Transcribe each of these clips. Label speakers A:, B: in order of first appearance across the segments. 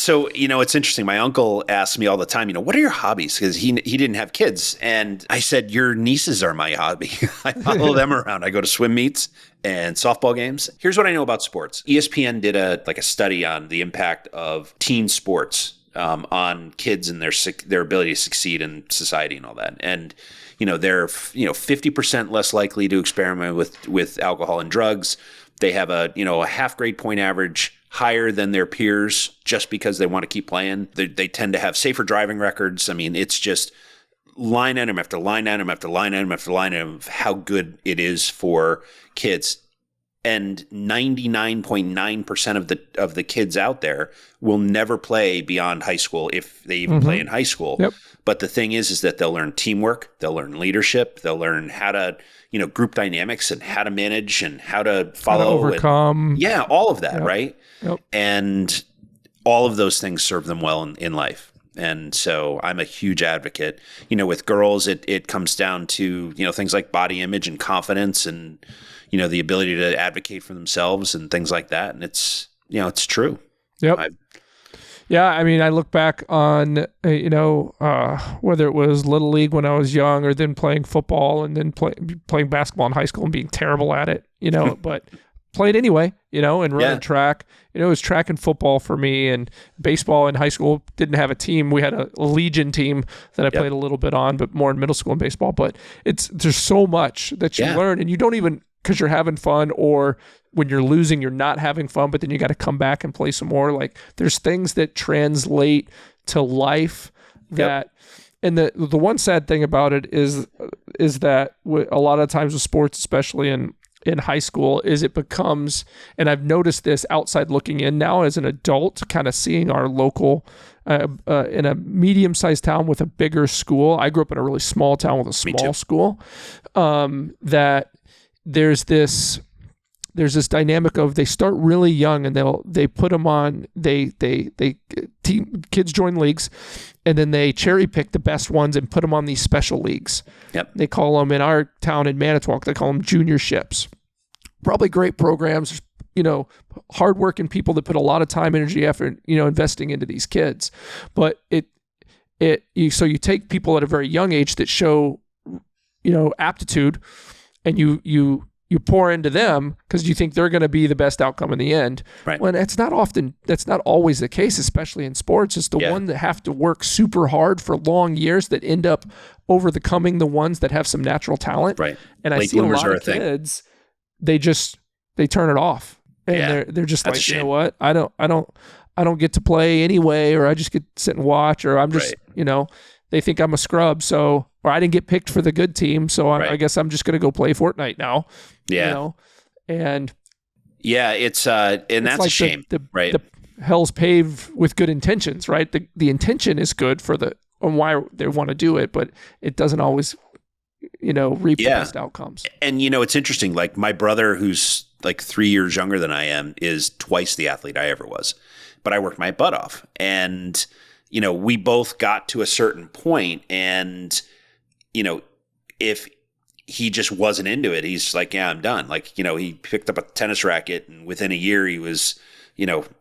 A: So, it's interesting. My uncle asks me all the time, what are your hobbies? Because he didn't have kids. And I said, your nieces are my hobby. I follow them around. I go to swim meets and softball games. Here's what I know about sports. ESPN did a study on the impact of teen sports on kids and their ability to succeed in society and all that. And, they're 50% less likely to experiment with alcohol and drugs. They have a half grade point average higher than their peers just because they want to keep playing. They tend to have safer driving records. I mean, it's just line item after line item after line item after line item of how good it is for kids. And 99.9% of the kids out there will never play beyond high school if they even play in high school.
B: Yep.
A: But the thing is that they'll learn teamwork, they'll learn leadership, they'll learn how to, group dynamics and how to manage and how to follow,
B: how to overcome.
A: All of that,
B: Yep.
A: right?
B: Yep.
A: And all of those things serve them well in life. And so I'm a huge advocate. With girls, it comes down to, things like body image and confidence and, the ability to advocate for themselves and things like that. And it's true.
B: Yep. I mean, I look back on, whether it was Little League when I was young or then playing football and then playing basketball in high school and being terrible at it, but played anyway, and running track. It was track and football for me, and baseball in high school. Didn't have a team. We had a legion team that I played a little bit on, but more in middle school and baseball. But there's so much that you learn, and you don't even, because you're having fun, or when you're losing, you're not having fun, but then you got to come back and play some more. Like there's things that translate to life that, and the one sad thing about it is that a lot of times with sports, especially in high school, is it becomes, and I've noticed this outside looking in now as an adult, kind of seeing our local, in a medium-sized town with a bigger school. I grew up in a really small town with a small school, that there's this dynamic of they start really young and they put them on, kids join leagues, and then they cherry pick the best ones and put them on these special leagues. Yep. They call them, in our town in Manitowoc, they call them juniorships. Probably great programs, hardworking people that put a lot of time, energy, effort, investing into these kids. But so you take people at a very young age that show, aptitude, and you pour into them because you think they're going to be the best outcome in the end. Right. When that's not always the case, especially in sports. It's the one that have to work super hard for long years that end up overcoming the ones that have some natural talent. Right. And I see a lot of kids, they turn it off, and they're just like, you know what? I don't get to play anyway, or I just get to sit and watch, or I'm just, they think I'm a scrub. So, or I didn't get picked for the good team. So I guess I'm just going to go play Fortnite now. Yeah. And it's, and that's like a shame, right? The hell's paved with good intentions, right? The intention is good on why they want to do it, but it doesn't always, reap the best outcomes. And,
A: it's interesting. Like my brother, who's like 3 years younger than I am, is twice the athlete I ever was, but I worked my butt off. And, we both got to a certain point, and, if he just wasn't into it, he's like, yeah, I'm done. Like, he picked up a tennis racket, and within a year he was,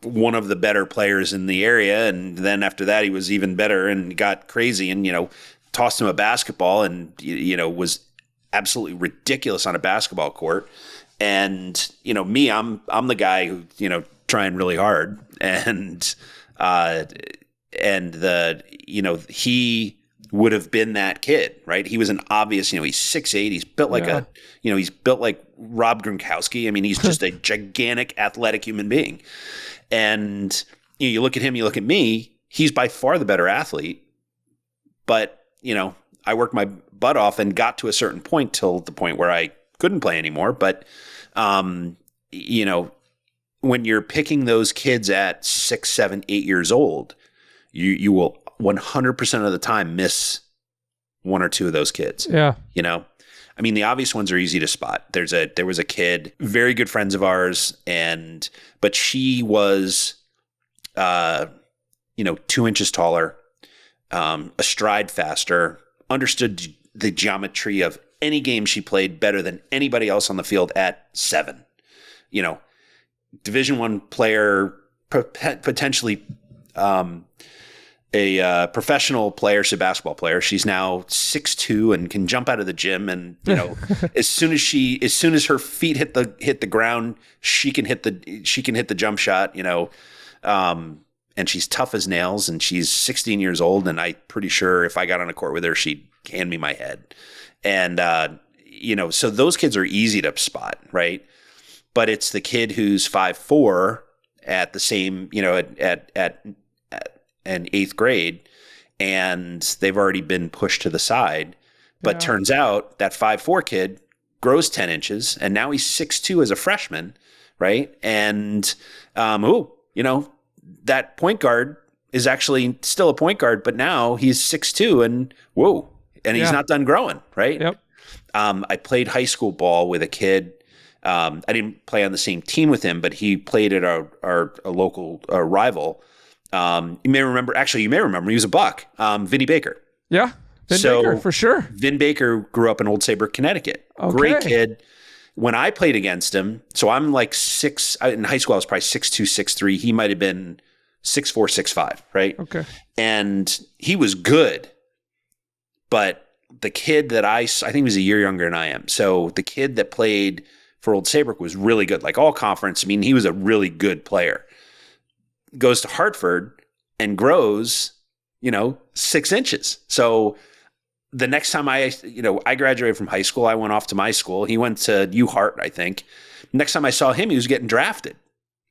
A: one of the better players in the area. And then after that, he was even better and got crazy and, tossed him a basketball and, was absolutely ridiculous on a basketball court. And, me, I'm the guy who, trying really hard, and he would have been that kid, right? He was an obvious, he's 6'8", he's built like he's built like Rob Gronkowski. I mean, he's just a gigantic athletic human being. And you look at him, you look at me, he's by far the better athlete. But, I worked my butt off and got to a certain point till the point where I couldn't play anymore. But, when you're picking those kids at 6, 7, 8 years old, you will 100% of the time miss one or two of those kids. Yeah. I mean, the obvious ones are easy to spot. There was a kid, very good friends of ours, but she was, 2 inches taller, a stride faster, understood the geometry of any game she played better than anybody else on the field at 7. Division I player, potentially a professional player, she's a basketball player. She's now 6'2" and can jump out of the gym. And as soon as her feet hit the ground, she can hit the jump shot. And she's tough as nails. And she's 16 years old. And I'm pretty sure if I got on a court with her, she'd hand me my head. And so those kids are easy to spot, right? But it's the kid who's 5'4" at the same, at in 8th grade, and they've already been pushed to the side. But turns out that 5'4" kid grows 10 inches, and now he's 6'2" as a freshman, right? And that point guard is actually still a point guard, but now he's 6'2", and he's not done growing, right?
B: Yep.
A: I played high school ball with a kid. I didn't play on the same team with him, but he played at our local rival. You may remember, he was a Buck, Vinny Baker.
B: Yeah, Baker, for sure.
A: Vin Baker grew up in Old Saybrook, Connecticut.
B: Okay.
A: Great kid. When I played against him, so I'm like in high school, I was probably 6'2", 6'3". He might have been 6'4", 6'5", right?
B: Okay.
A: And he was good, but the kid that I think he was a year younger than I am. So the kid that played for Old Saybrook was really good, like all conference. I mean, he was a really good player. Goes to Hartford and grows, 6 inches. So the next time I graduated from high school, I went off to my school. He went to UHart, I think. Next time I saw him, he was getting drafted,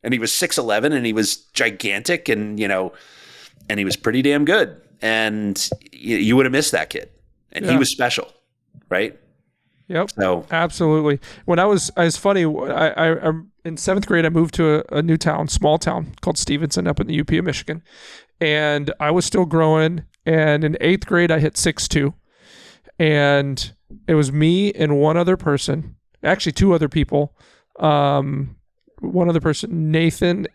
A: and he was 6'11", and he was gigantic, and and he was pretty damn good. And you would have missed that kid, and he was special, right?
B: Yep.
A: So
B: absolutely. When it's funny. I in 7th grade, I moved to a new town, small town called Stevenson, up in the UP of Michigan, and I was still growing. And in 8th grade, I hit 6'2", and it was me and one other person, actually 2 other people. One other person, Nathan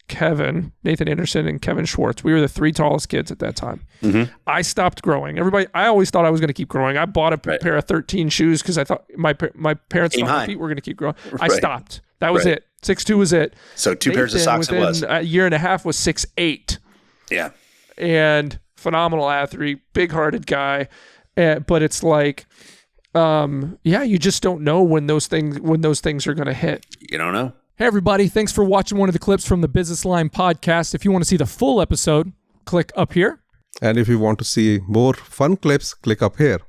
B: Anderson and Kevin Schwartz. We were the 3 tallest kids at that time.
A: Mm-hmm.
B: I stopped growing. I always thought I was going to keep growing. I bought a pair of 13 shoes because I thought my parents thought my feet were going to keep growing. I stopped. That was it. 6'2" was it.
A: So 2 pairs of socks it was.
B: A year and a half was 6'8".
A: Yeah.
B: And phenomenal athlete, big-hearted guy. But it's like, you just don't know when those things are going to hit.
A: You don't know.
C: Hey, everybody. Thanks for watching one of the clips from the Business Line podcast. If you want to see the full episode, click up here.
D: And if you want to see more fun clips, click up here.